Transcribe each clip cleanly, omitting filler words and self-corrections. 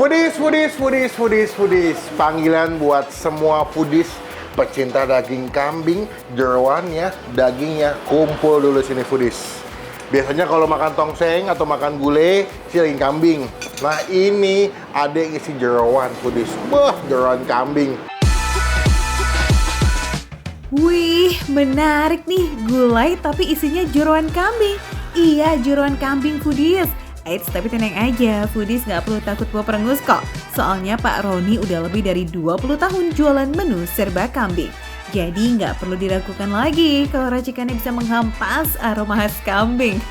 Foodies. Panggilan buat semua foodies pecinta daging kambing, jeroannya, dagingnya, kumpul dulu sini foodies. Biasanya kalau makan tongseng atau makan gulai, si daging kambing. Nah ini ada yang isi jeroan foodies. Wah, jeroan kambing. Wih, menarik nih, gulai tapi isinya jeroan kambing. Iya, jeroan kambing foodies. Eits, tapi tenang aja, foodies nggak perlu takut bawa perengus kok. Soalnya Pak Roni udah lebih dari 20 tahun jualan menu serba kambing. Jadi nggak perlu diragukan lagi kalau racikannya bisa menghampas aroma khas kambing.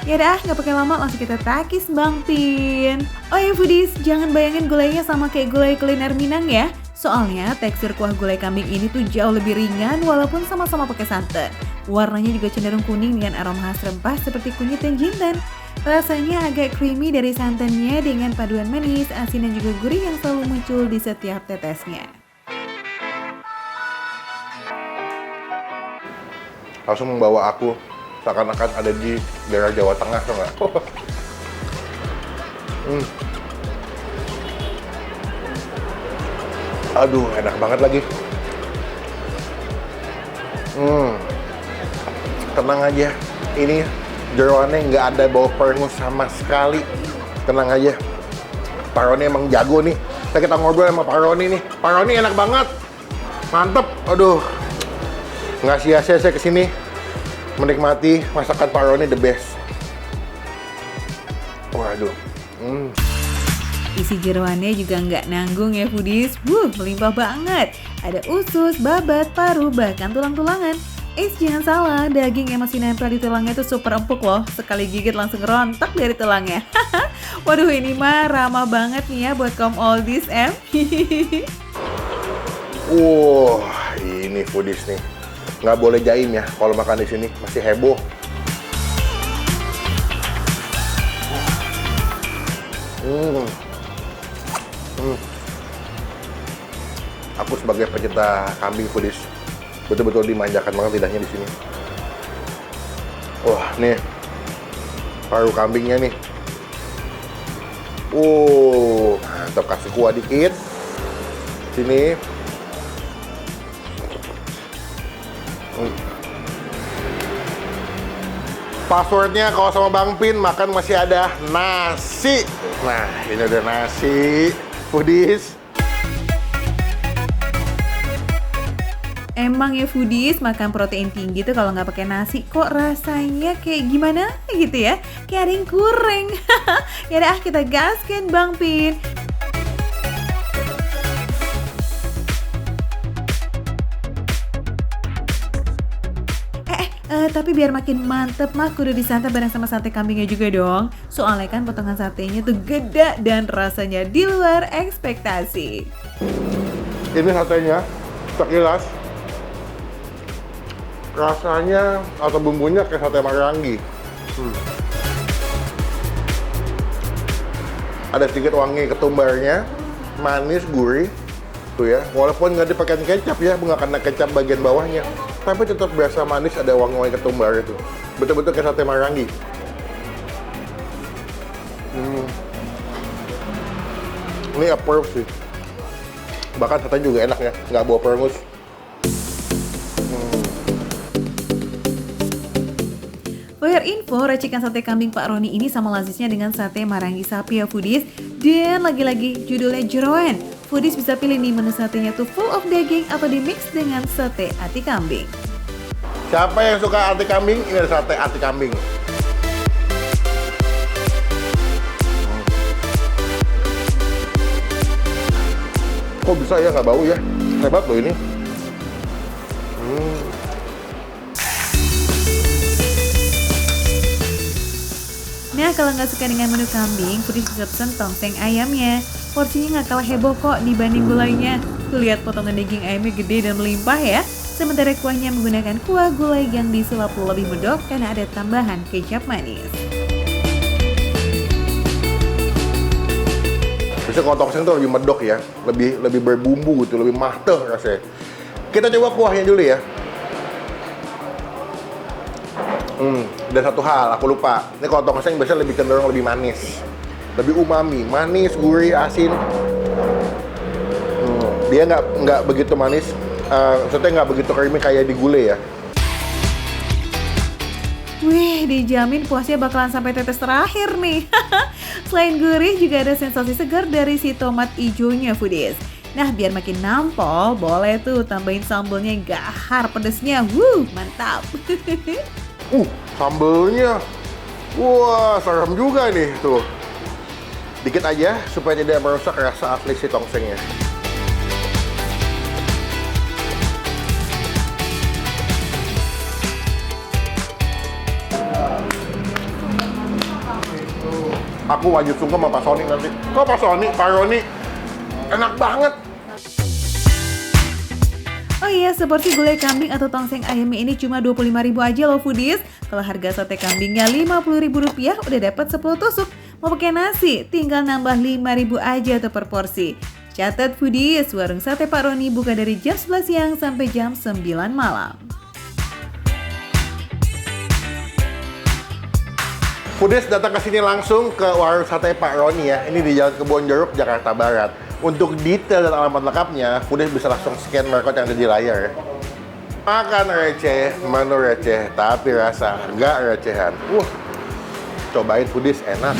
Yaudah, nggak pakai lama, langsung kita takis Bang Pin. Oh ya foodies, jangan bayangin gulainya sama kayak gulai kuliner Minang ya. Soalnya tekstur kuah gulai kambing ini tuh jauh lebih ringan walaupun sama-sama pakai santan. Warnanya juga cenderung kuning dengan aroma khas rempah seperti kunyit dan jinten. Rasanya agak creamy dari santannya dengan paduan manis, asin dan juga gurih yang selalu muncul di setiap tetesnya. Langsung membawa aku seakan-akan ada di daerah Jawa Tengah, tau nggak? Aduh, enak banget lagi. Tenang aja, ini jeroannya nggak ada bau perengus sama sekali. Tenang aja, Pak Roni emang jago nih. Kita ngobrol sama Pak Roni nih. Pak Roni enak banget, mantep. Aduh, nggak sia-sia saya kesini menikmati masakan Pak Roni the best. Waduh. Isi jeroannya juga nggak nanggung ya foodies. Melimpah banget. Ada usus, babat, paru, bahkan tulang-tulangan. Jangan salah, daging yang masih nempel di tulangnya itu super empuk loh. Sekali gigit langsung rontok dari tulangnya. Waduh, ini mah ramah banget nih ya buat kaum oldies Ini foodies nih. Nggak boleh jaim ya kalau makan di sini, masih heboh. Aku sebagai pecinta kambing foodies betul-betul dimanjakan banget lidahnya di sini. Wah, nih paru kambingnya nih. Mantap, kasih kuah dikit. Sini. Passwordnya kalau sama Bang Pin makan masih ada nasi. Nah, ini udah nasi foodies. Emang ya foodies, makan protein tinggi tuh kalau nggak pakai nasi kok rasanya kayak gimana gitu ya, kayak ada yang kurang. Yaudah, kita gaskan Bang Pin. Tapi biar makin mantep mah kudu disantap bareng sama sate kambingnya juga dong. Soalnya kan potongan satenya tuh gede dan rasanya di luar ekspektasi. Ini satenya sekilas rasanya atau bumbunya kayak sate Marangi. Ada sedikit wangi ketumbarnya, manis, gurih. Tuh ya, walaupun nggak dipakai kecap ya, nggak kena kecap bagian bawahnya, tapi tetap berasa manis, ada wangi-wangi ketumbar itu. Betul-betul kayak sate Marangi. Ini approve sih. Bahkan satenya juga enak ya, nggak bawa perengus. For your info, racikan sate kambing Pak Roni ini sama lazisnya dengan sate Marangi sapi ya foodies. Dan lagi-lagi judulnya jeroan. Foodies bisa pilih nih menu satenya tuh full of daging atau di mix dengan sate ati kambing. Siapa yang suka ati kambing? Ini ada sate ati kambing. Kok bisa ya nggak bau ya? Hebat loh ini. Nah, kalau nggak suka dengan menu kambing, foodies bisa pesen tongseng ayamnya. Porsinya nggak kalah heboh kok dibanding gulainya. Tuh lihat potongan daging ayamnya gede dan melimpah ya. Sementara kuahnya menggunakan kuah gulai yang disulap lebih medok karena ada tambahan kecap manis. Biasanya kalau tongseng tuh lebih medok ya, lebih berbumbu gitu, lebih mateh rasanya. Kita coba kuahnya dulu ya. Dan satu hal, aku lupa. Ini kalau tongseng biasanya lebih cenderung lebih manis. lebih umami, manis, gurih, asin. Dia nggak begitu manis, maksudnya nggak begitu creamy kayak di gulai ya. Wih, dijamin puasnya bakalan sampai tetes terakhir nih. Selain gurih, juga ada sensasi segar dari si tomat ijonya, foodies. Nah, biar makin nampol, boleh tuh tambahin sambelnya yang gahar pedesnya. Mantap. Sambelnya. Wah, serem juga nih tuh. Dikit aja supaya tidak merusak rasa asli si tongsengnya. Aku wajib sungkem sama Pak Sony nanti. Kok Pak Sony? Pak Roni? Enak banget. Oh iya, seporsi gulai kambing atau tongseng ayamnya ini cuma 25.000 aja loh, foodies. Kalau harga sate kambingnya Rp50.000, udah dapat 10 tusuk. Mau pakai nasi, tinggal nambah 5.000 aja tuh per porsi. Catat, foodies, warung sate Pak Roni buka dari jam 11 siang sampai jam 9 malam. Foodies datang ke sini langsung ke warung sate Pak Roni ya. Ini di Jalan Kebonjeruk, Jakarta Barat. Untuk detail dan alamat lengkapnya, Foodies bisa langsung scan barcode yang ada di layar ya. Makan receh, menu receh, tapi rasa nggak recehan. Cobain Foodies, enak.